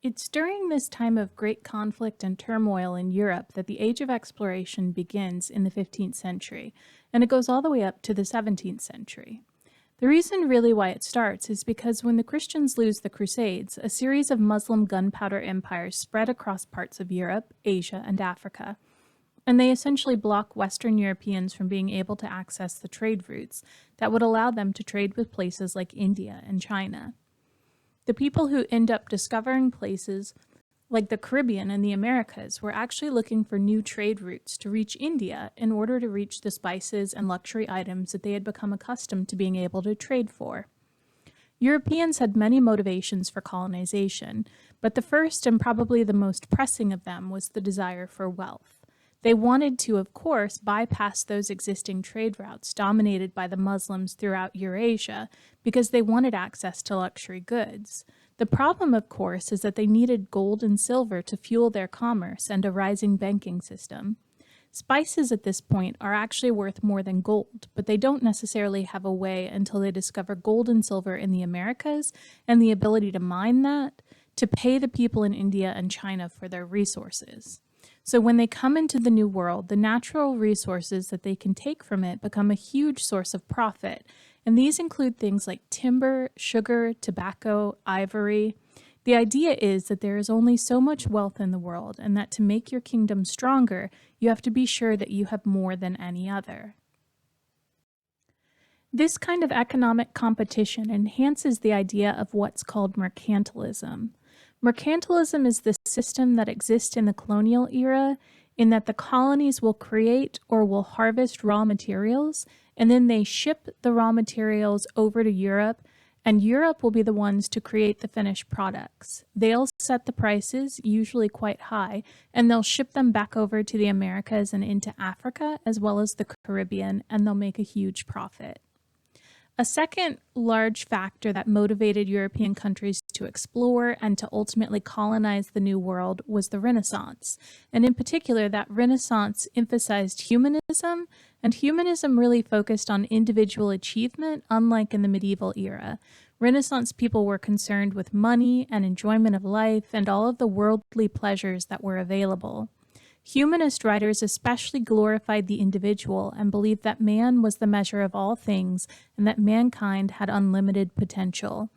It's during this time of great conflict and turmoil in Europe that the Age of Exploration begins in the 15th century, and it goes all the way up to the 17th century. The reason really why it starts is because when the Christians lose the Crusades, a series of Muslim gunpowder empires spread across parts of Europe, Asia, and Africa, and they essentially block Western Europeans from being able to access the trade routes that would allow them to trade with places like India and China. The people who end up discovering places like the Caribbean and the Americas were actually looking for new trade routes to reach India in order to reach the spices and luxury items that they had become accustomed to being able to trade for. Europeans had many motivations for colonization, but the first and probably the most pressing of them was the desire for wealth. They wanted to, of course, bypass those existing trade routes dominated by the Muslims throughout Eurasia because they wanted access to luxury goods. The problem, of course, is that they needed gold and silver to fuel their commerce and a rising banking system. Spices at this point are actually worth more than gold, but they don't necessarily have a way until they discover gold and silver in the Americas and the ability to mine that to pay the people in India and China for their resources. So when they come into the New World, the natural resources that they can take from it become a huge source of profit. And these include things like timber, sugar, tobacco, ivory. The idea is that there is only so much wealth in the world, and that to make your kingdom stronger, you have to be sure that you have more than any other. This kind of economic competition enhances the idea of what's called mercantilism. Mercantilism is the system that exists in the colonial era in that the colonies will create or will harvest raw materials, and then they ship the raw materials over to Europe, and Europe will be the ones to create the finished products. They'll set the prices, usually quite high, and they'll ship them back over to the Americas and into Africa, as well as the Caribbean, and they'll make a huge profit. A second large factor that motivated European countries to explore and to ultimately colonize the New World was the Renaissance. And in particular, that Renaissance emphasized humanism, and humanism really focused on individual achievement, unlike in the medieval era. Renaissance people were concerned with money and enjoyment of life and all of the worldly pleasures that were available. Humanist writers especially glorified the individual and believed that man was the measure of all things and that mankind had unlimited potential.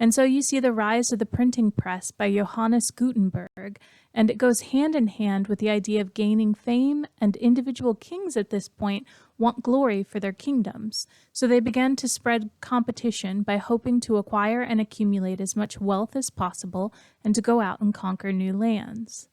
And so you see the rise of the printing press by Johannes Gutenberg, and it goes hand in hand with the idea of gaining fame, and individual kings at this point want glory for their kingdoms. So they began to spread competition by hoping to acquire and accumulate as much wealth as possible and to go out and conquer new lands.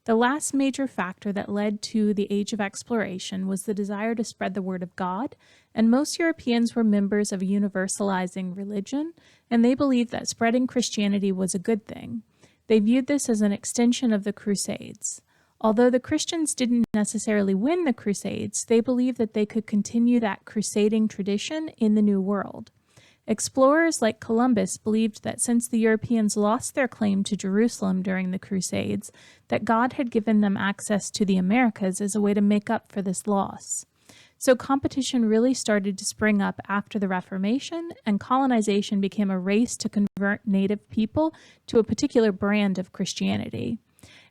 The last major factor that led to the Age of Exploration was the desire to spread the word of God, and most Europeans were members of a universalizing religion, and they believed that spreading Christianity was a good thing. They viewed this as an extension of the Crusades. Although the Christians didn't necessarily win the Crusades, they believed that they could continue that crusading tradition in the New World. Explorers like Columbus believed that since the Europeans lost their claim to Jerusalem during the Crusades, that God had given them access to the Americas as a way to make up for this loss. So competition really started to spring up after the Reformation, and colonization became a race to convert native people to a particular brand of Christianity.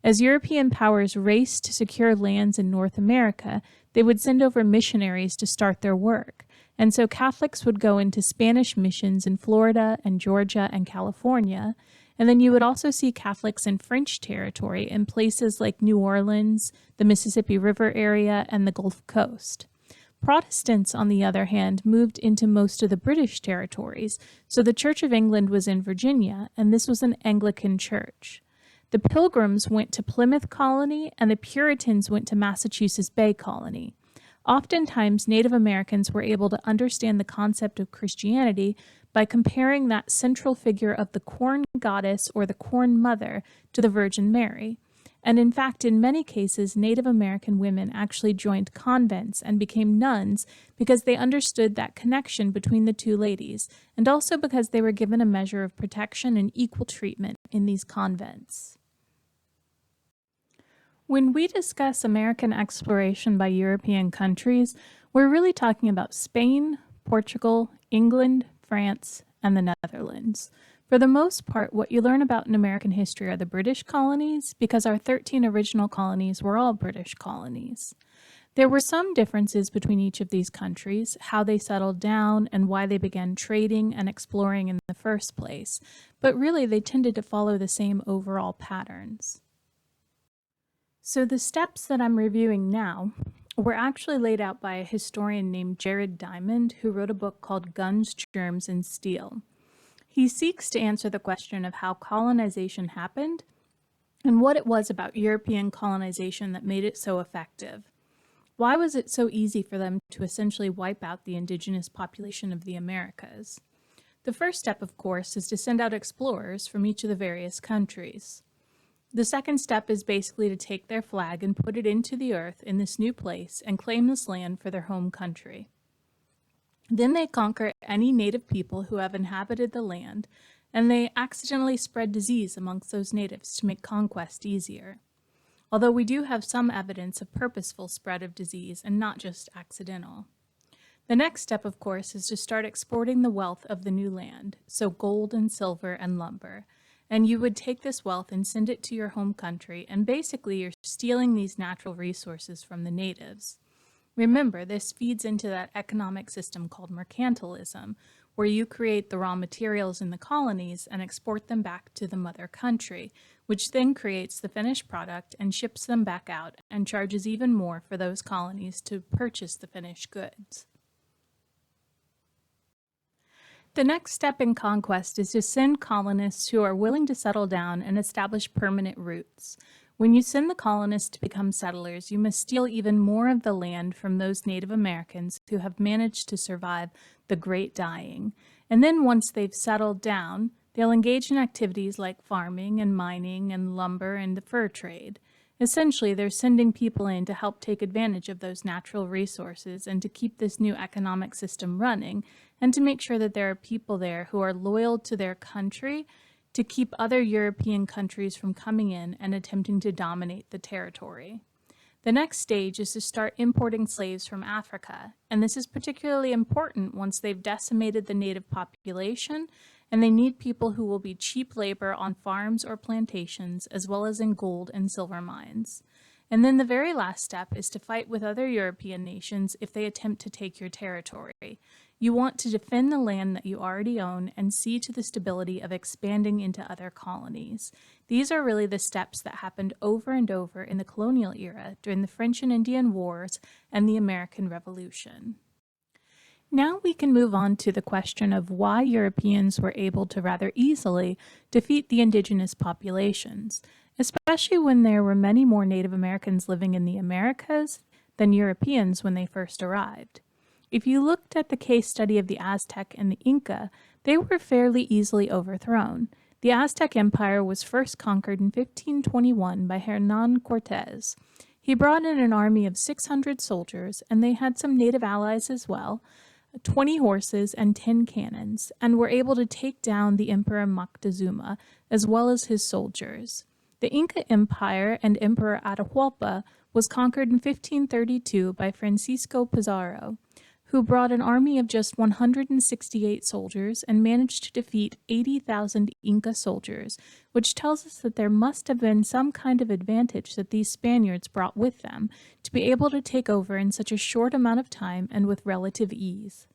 As European powers raced to secure lands in North America, they would send over missionaries to start their work. And so Catholics would go into Spanish missions in Florida and Georgia and California. And then you would also see Catholics in French territory in places like New Orleans, the Mississippi River area, and the Gulf Coast. Protestants, on the other hand, moved into most of the British territories. So the Church of England was in Virginia, and this was an Anglican church. The Pilgrims went to Plymouth Colony, and the Puritans went to Massachusetts Bay Colony. Oftentimes, Native Americans were able to understand the concept of Christianity by comparing that central figure of the corn goddess or the corn mother to the Virgin Mary. And in fact, in many cases, Native American women actually joined convents and became nuns because they understood that connection between the two ladies, and also because they were given a measure of protection and equal treatment in these convents. When we discuss American exploration by European countries, we're really talking about Spain, Portugal, England, France, and the Netherlands. For the most part, what you learn about in American history are the British colonies, because our 13 original colonies were all British colonies. There were some differences between each of these countries, how they settled down and why they began trading and exploring in the first place, but really they tended to follow the same overall patterns. So the steps that I'm reviewing now were actually laid out by a historian named Jared Diamond, who wrote a book called Guns, Germs, and Steel. He seeks to answer the question of how colonization happened and what it was about European colonization that made it so effective. Why was it so easy for them to essentially wipe out the indigenous population of the Americas? The first step, of course, is to send out explorers from each of the various countries. The second step is basically to take their flag and put it into the earth in this new place and claim this land for their home country. Then they conquer any native people who have inhabited the land, and they accidentally spread disease amongst those natives to make conquest easier. Although we do have some evidence of purposeful spread of disease and not just accidental. The next step, of course, is to start exporting the wealth of the new land, so gold and silver and lumber. And you would take this wealth and send it to your home country, and basically you're stealing these natural resources from the natives. Remember, this feeds into that economic system called mercantilism, where you create the raw materials in the colonies and export them back to the mother country, which then creates the finished product and ships them back out and charges even more for those colonies to purchase the finished goods. The next step in conquest is to send colonists who are willing to settle down and establish permanent roots. When you send the colonists to become settlers, you must steal even more of the land from those Native Americans who have managed to survive the Great Dying. And then once they've settled down, they'll engage in activities like farming and mining and lumber and the fur trade. Essentially, they're sending people in to help take advantage of those natural resources and to keep this new economic system running, and to make sure that there are people there who are loyal to their country to keep other European countries from coming in and attempting to dominate the territory. The next stage is to start importing slaves from Africa, and this is particularly important once they've decimated the native population, and they need people who will be cheap labor on farms or plantations, as well as in gold and silver mines. And then the very last step is to fight with other European nations if they attempt to take your territory. You want to defend the land that you already own and see to the stability of expanding into other colonies. These are really the steps that happened over and over in the colonial era during the French and Indian Wars and the American Revolution. Now we can move on to the question of why Europeans were able to rather easily defeat the indigenous populations, especially when there were many more Native Americans living in the Americas than Europeans when they first arrived. If you looked at the case study of the Aztec and the Inca, they were fairly easily overthrown. The Aztec Empire was first conquered in 1521 by Hernán Cortés. He brought in an army of 600 soldiers, and they had some native allies as well, 20 horses and 10 cannons, and were able to take down the Emperor Moctezuma, as well as his soldiers. The Inca Empire and Emperor Atahualpa was conquered in 1532 by Francisco Pizarro, who brought an army of just 168 soldiers and managed to defeat 80,000 Inca soldiers, which tells us that there must have been some kind of advantage that these Spaniards brought with them to be able to take over in such a short amount of time and with relative ease.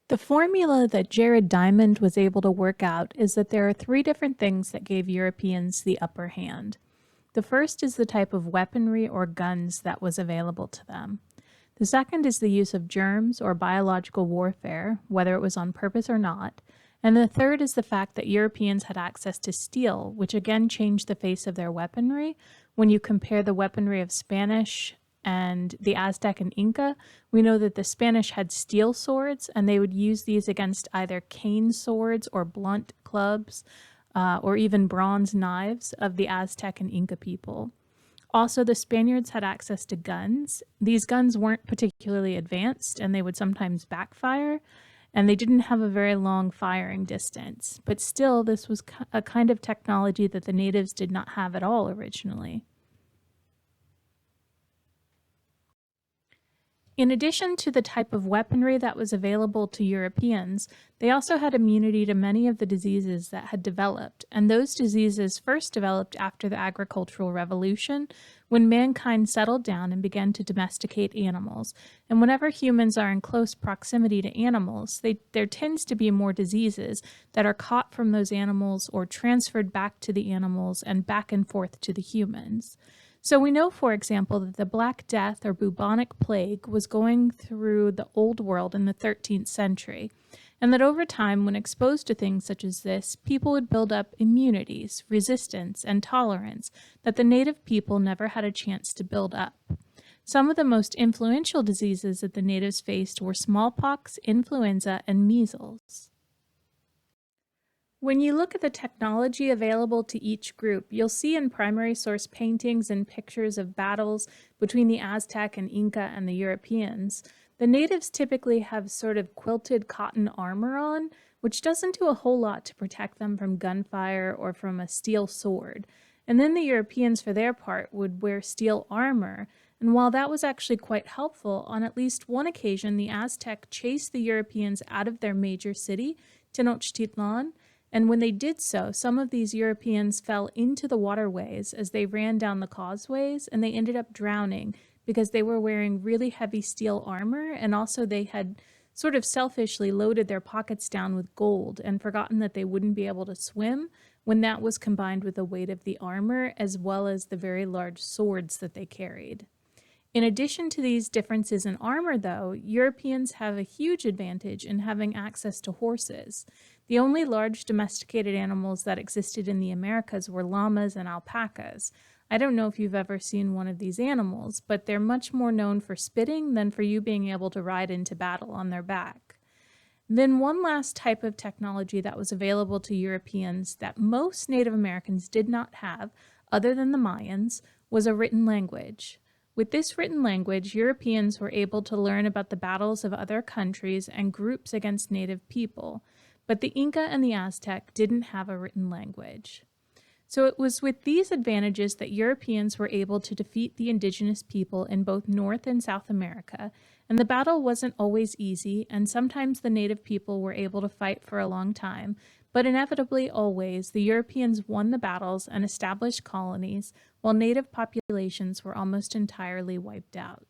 The formula that Jared Diamond was able to work out is that there are 3 different things that gave Europeans the upper hand. The first is the type of weaponry or guns that was available to them. The second is the use of germs or biological warfare, whether it was on purpose or not. And the third is the fact that Europeans had access to steel, which again changed the face of their weaponry. When you compare the weaponry of Spanish and the Aztec and Inca, we know that the Spanish had steel swords, and they would use these against either cane swords or blunt clubs, or even bronze knives of the Aztec and Inca people. Also, the Spaniards had access to guns. These guns weren't particularly advanced, and they would sometimes backfire, and they didn't have a very long firing distance. But still, this was a kind of technology that the natives did not have at all originally. In addition to the type of weaponry that was available to Europeans, they also had immunity to many of the diseases that had developed, and those diseases first developed after the agricultural revolution, when mankind settled down and began to domesticate animals. And whenever humans are in close proximity to animals, there tends to be more diseases that are caught from those animals or transferred back to the animals and back and forth to the humans. So we know, for example, that the Black Death or bubonic plague was going through the Old World in the 13th century, and that over time, when exposed to things such as this, people would build up immunities, resistance, and tolerance that the native people never had a chance to build up. Some of the most influential diseases that the natives faced were smallpox, influenza, and measles. When you look at the technology available to each group, you'll see in primary source paintings and pictures of battles between the Aztec and Inca and the Europeans, the natives typically have sort of quilted cotton armor on, which doesn't do a whole lot to protect them from gunfire or from a steel sword. And then the Europeans, for their part, would wear steel armor. And while that was actually quite helpful, on at least one occasion, the Aztec chased the Europeans out of their major city, Tenochtitlan. And when they did so, some of these Europeans fell into the waterways as they ran down the causeways, and they ended up drowning because they were wearing really heavy steel armor, and also they had sort of selfishly loaded their pockets down with gold and forgotten that they wouldn't be able to swim when that was combined with the weight of the armor as well as the very large swords that they carried. In addition to these differences in armor, though, Europeans have a huge advantage in having access to horses. The only large domesticated animals that existed in the Americas were llamas and alpacas. I don't know if you've ever seen one of these animals, but they're much more known for spitting than for you being able to ride into battle on their back. Then one last type of technology that was available to Europeans that most Native Americans did not have, other than the Mayans, was a written language. With this written language, Europeans were able to learn about the battles of other countries and groups against native people, but the Inca and the Aztec didn't have a written language. So it was with these advantages that Europeans were able to defeat the indigenous people in both North and South America, and the battle wasn't always easy, and sometimes the native people were able to fight for a long time, but inevitably always the Europeans won the battles and established colonies, while native populations were almost entirely wiped out.